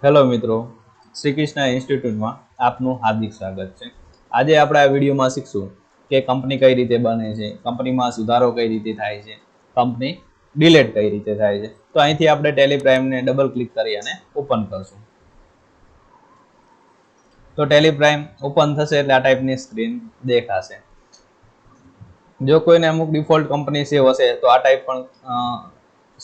Hello મિત્રો, શ્રી કૃષ્ણ ઇન્સ્ટિટ્યૂટમાં આપનું હાર્દિક સ્વાગત છે. આજે આપણે આ વિડીયોમાં શીખશું કે કંપની કઈ રીતે બને છે, કંપનીમાં સુધારો કઈ રીતે થાય છે, કંપની ડિલીટ કઈ રીતે થાય છે. તો અહીંથી આપણે ટેલી પ્રાઇમને ડબલ ક્લિક કરી અને ઓપન કરશું. તો ટેલી પ્રાઇમ ઓપન થશે એટલે આ ટાઈપની સ્ક્રીન દેખાશે. જો કોઈને અમુક ડિફોલ્ટ કંપની સેવ હશે તો આ ટાઈપ પણ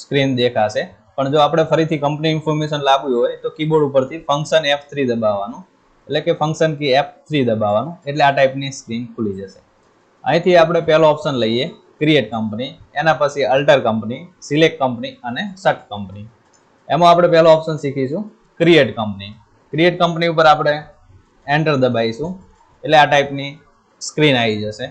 સ્ક્રીન દેખાશે. પણ જો આપણે ફરીથી કંપની ઇન્ફોર્મેશન લાવવી હોય તો કીબોર્ડ ઉપરથી ફંક્શન F3 દબાવવાનું, એટલે કે ફંક્શન કી F3 દબાવવાનું, એટલે આ ટાઈપની સ્ક્રીન ખુલી જશે. અહીંથી આપણે પહેલો ઓપ્શન લઈએ ક્રિએટ કંપની, એના પછી અલ્ટર કંપની, સિલેક્ટ કંપની અને શટ કંપની. એમાં આપણે પહેલો ઓપ્શન શીખીશું ક્રિએટ કંપની. ક્રિએટ કંપની ઉપર આપણે એન્ટર દબાવીશું એટલે આ ટાઈપની સ્ક્રીન આવી જશે.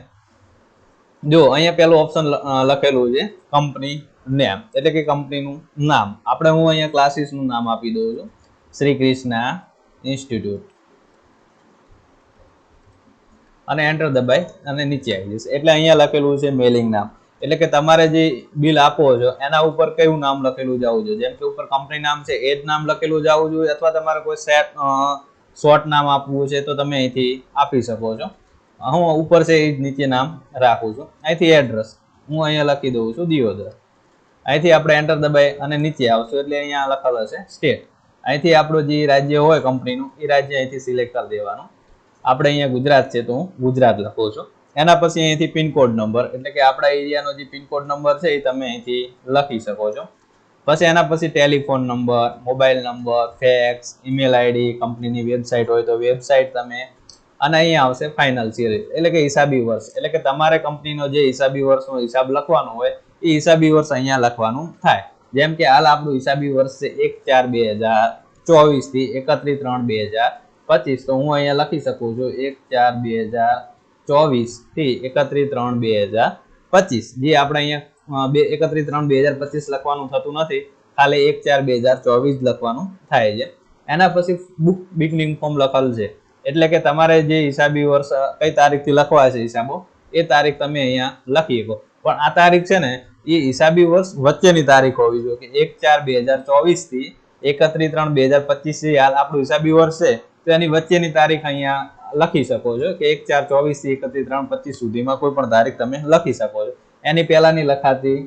જો અહીંયા પહેલું ઓપ્શન લખેલું છે કંપની નેમ, એટલે કે કંપનીનું નામ. આપણે હું અહીંયા ક્લાસીસનું નામ આપી દઉં છું, શ્રી કૃષ્ણ ઇન્સ્ટિટ્યૂટ, અને એન્ટર દબાઈ અને નીચે આવી જશે. એટલે અહીંયા લખેલું છે મેલિંગ નામ, એટલે કે તમારે જે બિલ આપો છો એના ઉપર કયું નામ લખેલું જવું જોઈએ. જેમ કે ઉપર કંપની નામ છે એ જ નામ લખેલું જવું જોઈએ, અથવા તમારે કોઈ શોર્ટ નામ આપવું છે તો તમે અહીંથી આપી શકો છો. હું ઉપર છે એ નીચે નામ રાખું છું. અહીંથી એડ્રેસ હું અહીંયા લખી દઉં છું દિયોદર. અહીંથી આપણે એન્ટર દબાઈ અને નીચે આવશું એટલે અહીંયા લખેલું હશે સ્ટેટ. અહીંથી આપણું જે રાજ્ય હોય કંપનીનું એ રાજ્ય અહીંથી સિલેક્ટ કરી દેવાનું. આપણે અહીંયા ગુજરાત છે તો હું ગુજરાત લખું છું. એના પછી અહીંથી પિનકોડ નંબર, એટલે કે આપણા એરિયાનો જે પિનકોડ નંબર છે એ તમે અહીંથી લખી શકો છો. પછી એના પછી telephone number, mobile number, fax, email ID, કંપનીની વેબસાઇટ હોય તો વેબસાઇટ તમે, અને અહીંયા આવશે ફાઇનલ સિરીઝ, એટલે કે હિસાબી વર્ષ. એટલે કે તમારે કંપનીનો જે હિસાબી વર્ષનો હિસાબ લખવાનો હોય એ હિસાબી વર્ષ અહીંયા લખવાનું થાય. જેમ કે હાલ આપણું હિસાબી વર્ષ છે 1/4/2024 થી 31/3/2025. તો હું અહીંયા લખી શકું છું 1/4/2024 થી 31/3/2025. જે આપણે અહીંયા 31/3/2025 લખવાનું થતું નથી, ખાલી 1/4/2024 લખવાનું થાય છે. એના પછી બુક બિગનિંગ ફોર્મ લખેલ છે, એટલે કે તમારે જે હિસાબી વર્ષ કઈ તારીખથી લખવા છે હિસાબો એ તારીખ તમે અહીંયા લખી શકો. પણ આ તારીખ છે ને એ હિસાબી વર્ષ વચ્ચેની તારીખ હોવી જોઈએ, કે 1/4/2024 થી 31/3/2025 હાલ આપણું હિસાબી વર્ષ છે તો એની વચ્ચેની તારીખ અહીંયા લખી શકો છો, કે 1/4/24 થી 31/3/25 સુધીમાં કોઈ પણ તારીખ તમે લખી શકો છો. એની પહેલાની લખાતી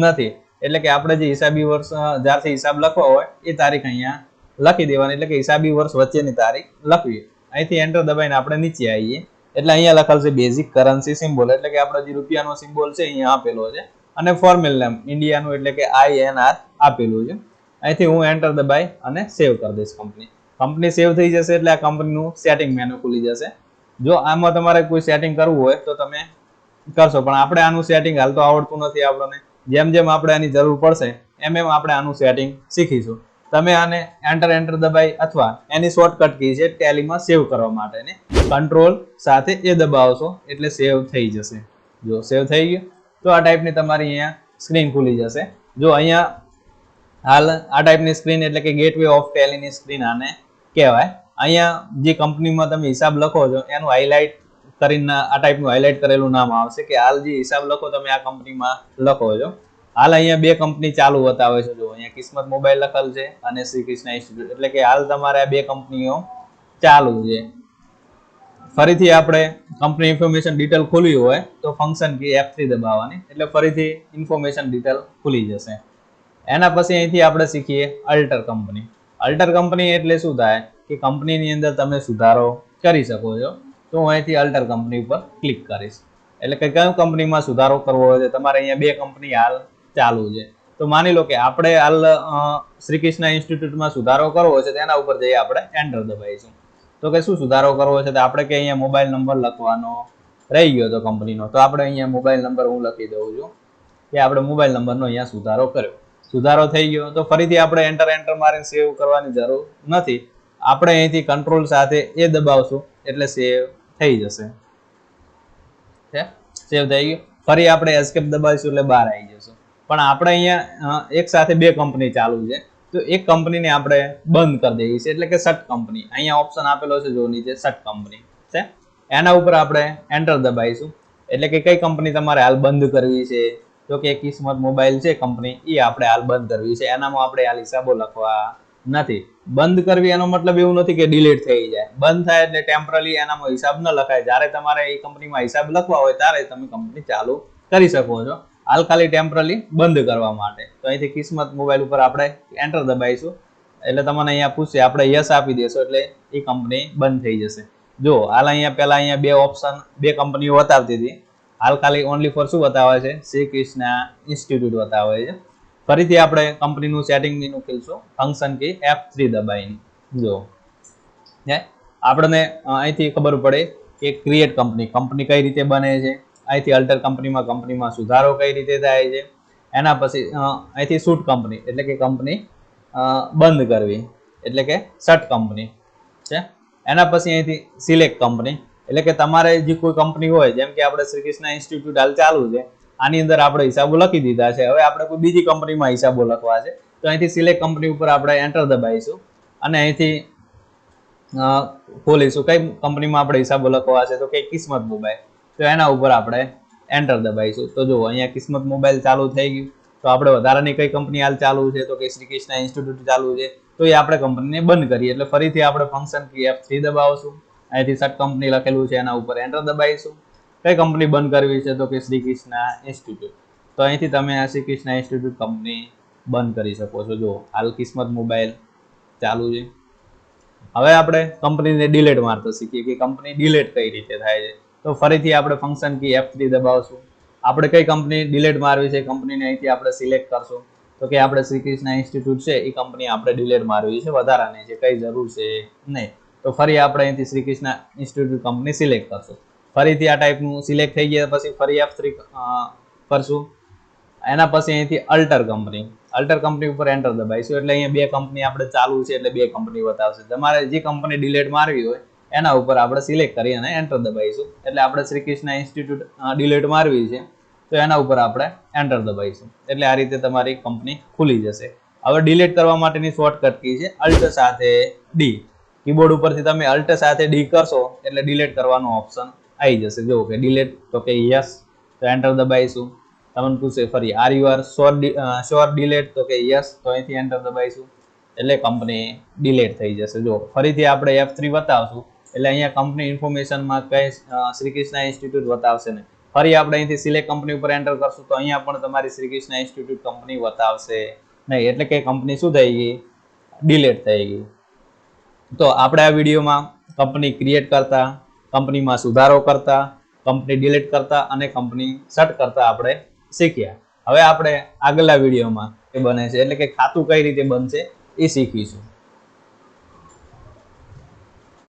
નથી. એટલે કે આપણે જે હિસાબી વર્ષ જ્યારથી હિસાબ લખવા હોય એ તારીખ અહીંયા લખી દેવાની, એટલે કે હિસાબી વર્ષ વચ્ચેની તારીખ લખવી. અહીંથી એન્ટર દબાઈને આપણે નીચે આવીએ એટલે અહીંયા લખેલ છે બેઝિક કરન્સી સિમ્બોલ, એટલે કે આપણો જે રૂપિયાનો સિમ્બોલ છે અહીંયા આપેલો છે, અને ફોર્મેલ નેમ ઇન્ડિયાનું એટલે કે INR આપેલું છે. અહીંથી હું એન્ટર દબાઈ અને સેવ કરી દઈશ. કંપની સેવ થઈ જશે એટલે આ કંપનીનું સેટિંગ મેનુ ખુલી જશે. જો આમાં તમારે કોઈ સેટિંગ કરવું હોય તો તમે કરશો, પણ આપણે આનું સેટિંગ હાલ તો આવડતું નથી આપણને. જેમ જેમ આપણે આની જરૂર પડશે એમ એમ આપણે આનું સેટિંગ શીખીશું. તમે આને એન્ટર દબાઈ અથવા એની શોર્ટકટ કી છે ટેલીમાં સેવ કરવા માટેની, કંટ્રોલ સાથે એ દબાવશો એટલે સેવ થઈ જશે. જો સેવ થઈ ગયું તો આ ટાઈપની તમારી અહીંયા સ્ક્રીન ખુલી જશે. જો અહીંયા હાલ આ ટાઈપની સ્ક્રીન એટલે કે ગેટવે ઓફ ટેલીની સ્ક્રીન આને કહેવાય. અહીંયા જે કંપનીમાં તમે હિસાબ લખો છો એનું હાઇલાઇટ કરીને આ ટાઈપનું હાઇલાઇટ કરેલું નામ આવશે, કે હાલ જે હિસાબ લખો તમે આ કંપનીમાં લખો છો. હાલ અહીંયા બે કંપની ચાલુ બતાવે છે. જો અહીંયા કિસ્મત મોબાઈલ લખેલ છે અને શ્રી કૃષ્ણ ઇન્સ્ટિટ્યૂટ, એટલે કે હાલ તમારે આ બે કંપનીઓ ચાલુ છે. ફરીથી આપણે કંપની ઇન્ફોર્મેશન ડિટેલ ખોલવી હોય તો ફંક્શન કી F3 દબાવવાની, એટલે ફરીથી ઇન્ફોર્મેશન ડિટેલ ખુલી જશે. એના પછી અહીંથી આપણે શીખીએ અલ્ટર કંપની. અલ્ટર કંપની એટલે શું થાય કે કંપનીની અંદર તમે સુધારો કરી શકો છો. તો હું અહીંથી અલ્ટર કંપની ઉપર ક્લિક કરીશ, એટલે કે કઈ કંપનીમાં સુધારો કરવો હોય તો તમારે અહીંયા બે કંપની હાલ ચાલુ છે. તો માની લો કે આપણે હાલ શ્રી કૃષ્ણ ઇન્સ્ટિટ્યૂટમાં સુધારો કરવો છે, તેના ઉપર જઈ આપણે એન્ટર દબાવીશું. તો કે શું સુધારો કરવો છે તો આપણે કે અહીંયા મોબાઈલ નંબર લખવાનો રહી ગયો તો કંપનીનો, તો આપણે અહીંયા મોબાઈલ નંબર હું લખી દઉં છું, કે આપણે મોબાઈલ નંબરનો અહીંયા સુધારો કર્યો. સુધારો થઈ ગયો તો ફરીથી આપણે એન્ટર મારીને સેવ કરવાની જરૂર નથી. આપણે અહીંથી કંટ્રોલ સાથે એ દબાવશું એટલે સેવ થઈ જશે. સેવ થઈ ગયું. ફરી આપણે એસ્કેપ દબાવીશું એટલે બહાર આવી જશું. પણ આપણે અહીંયા એક સાથે બે કંપની ચાલુ છે તો એક કંપનીને આપણે બંધ કરી દેવી છે, એટલે કે શટ કંપની. અહીંયા ઓપ્શન આપેલો છે જો નીચે શટ કંપની છે, એના ઉપર આપણે એન્ટર દબાવીશું. એટલે કે કઈ કંપની તમારે હાલ બંધ કરવી છે, તો કે કિસ્મત મોબાઈલ છે કંપની, એ આપણે હાલ બંધ કરવી છે. એનામાં આપણે હાલ હિસાબો લખવા નથી. બંધ કરવી એનો મતલબ એવું નથી કે ડિલીટ થઈ જાય. બંધ થાય એટલે ટેમ્પરરી એનામાં હિસાબ ન લખાય. જ્યારે તમારે એ કંપનીમાં હિસાબ લખવા હોય ત્યારે તમે કંપની ચાલુ કરી શકો છો. હાલ ખાલી ટેમ્પરરી બંધ કરવા માટે. તો અહીંથી કિસ્મત મોબાઈલ ઉપર આપણે એન્ટર દબાવીશું એટલે તમને અહીંયા પૂછશે, આપણે યસ આપી દેશો એટલે એ કંપની બંધ થઈ જશે. જો હાલ અહીંયા પહેલા અહીંયા બે ઓપ્શન, બે કંપનીઓ બતાવતી હતી. હાલ ખાલી ઓનલી ફોર શું બતાવે છે? શ્રી કૃષ્ણ ઇન્સ્ટિટ્યૂટ બતાવે છે. ફરીથી આપણે કંપનીનું સેટિંગ મેનુ ખોલશું, ફંક્શન કી F3 દબાવીને. જો આપણને અહીંથી ખબર પડે કે ક્રિએટ કંપની કઈ રીતે બને છે. અહીંથી અલ્ટર કંપનીમાં સુધારો કઈ રીતે થાય છે. એના પછી અહીંથી શૂટ કંપની એટલે કે કંપની બંધ કરવી એટલે કે શટ કંપની છે. એના પછી અહીંથી સિલેક્ટ કંપની એટલે કે તમારે જે કોઈ કંપની હોય, જેમ કે આપણે શ્રી કૃષ્ણ ઇન્સ્ટિટ્યૂટ હાલ ચાલુ છે, આની અંદર આપણે હિસાબો લખી દીધા છે. હવે આપણે કોઈ બીજી કંપનીમાં હિસાબો લખવા છે તો અહીંથી સિલેક્ટ કંપની ઉપર આપણે એન્ટર દબાવીશું અને અહીંથી ખોલીશું કઈ કંપનીમાં આપણે હિસાબો લખવા છે. તો કે કિસ્મત મોબાઈલ, તો એના ઉપર આપણે એન્ટર દબાવીશું. તો જો અહીંયા કિસ્મત મોબાઈલ ચાલુ થઈ ગયું. તો આપણે વધારાની કઈ કંપની હાલ ચાલુ છે? તો કે શ્રી કૃષ્ણ ઇન્સ્ટિટ્યૂટ ચાલુ છે. તો એ આપણે કંપનીને બંધ કરીએ એટલે ફરીથી આપણે ફંક્શન કી F3 દબાવશું. અહીંથી શટ કંપની લખેલું છે એના ઉપર એન્ટર દબાવીશું. કઈ કંપની બંધ કરવી છે? તો કે શ્રી કૃષ્ણ ઇન્સ્ટિટ્યૂટ. તો અહીંથી તમે આ શ્રી કૃષ્ણ ઇન્સ્ટિટ્યૂટ કંપની બંધ કરી શકો છો. જો હાલ કિસ્મત મોબાઈલ ચાલુ છે. હવે આપણે કંપનીને ડિલીટ મારતા શીખીએ કે કંપની ડિલીટ કઈ રીતે થાય છે. તો ફરીથી આપણે ફંક્શન કી F3 દબાવશું. આપણે કઈ કંપની ડિલીટ મારવી છે કંપનીને અહીંથી આપણે સિલેક્ટ કરશું. તો કે આપણે શ્રી કૃષ્ણ ઇન્સ્ટિટ્યૂટ છે એ કંપની આપણે ડિલીટ મારવી છે, વધારાની છે, કઈ જરૂર છે નહીં. તો ફરી આપણે અહીંથી Shri Krishna institute company select કરશું. ફરીથી આ ટાઈપનું સિલેક્ટ થઈ ગયા પછી ફરી F3 કરશું. એના પછી અહીંથી અલ્ટર કંપની ઉપર એન્ટર દબાવીશું એટલે અહીંયા બે કંપની આપણે ચાલુ છે એટલે બે કંપની બતાવશે. તમારે જે કંપની ડિલીટ મારવી હોય એના ઉપર આપણે સિલેક્ટ કરી અને એન્ટર દબાવીશું એટલે આપણે શ્રી કૃષ્ણ ઇન્સ્ટિટ્યૂટ ડિલીટ મારવી છે તો એના ઉપર આપણે એન્ટર દબાવીશું એટલે આ રીતે તમારી કંપની ખુલી જશે. હવે ડિલીટ કરવા માટેની શોર્ટકટ કી છે અલ્ટ સાથે ડી. કીબોર્ડ ઉપરથી તમે અલ્ટ સાથે ડી કરશો એટલે ડિલીટ કરવાનો ઓપ્શન આવી જશે. જો કે ડિલીટ, તો કે યસ, તો એન્ટર દબાવીશું. તમને પૂછશે ફરી are you are sure delete, તો કે યસ, તો અહીંથી એન્ટર દબાવીશું એટલે કંપની ડિલીટ થઈ જશે. જો ફરીથી આપણે F3 બતાવશું એટલે અહીંયા કંપની ઇન્ફોર્મેશનમાં કઈ શ્રી કૃષ્ણ ઇન્સ્ટિટ્યૂટ બતાવશે ને. ફરી આપણે અહીંથી સિલેક્ટ કંપની ઉપર એન્ટર કરશું તો અહીંયા પણ તમારી શ્રી કૃષ્ણ ઇન્સ્ટિટ્યૂટ કંપની બતાવશે નહીં એટલે કે કંપની શું થઈ ગઈ? ડિલીટ થઈ ગઈ. તો આપણે આ વિડીયોમાં કંપની ક્રિએટ કરતા, કંપનીમાં સુધારો કરતા, કંપની ડિલીટ કરતા અને કંપની શટ કરતા આપણે શીખ્યા. હવે આપણે આગળના વિડીયોમાં એ બને છે એટલે કે ખાતું કઈ રીતે બનશે એ શીખીશું.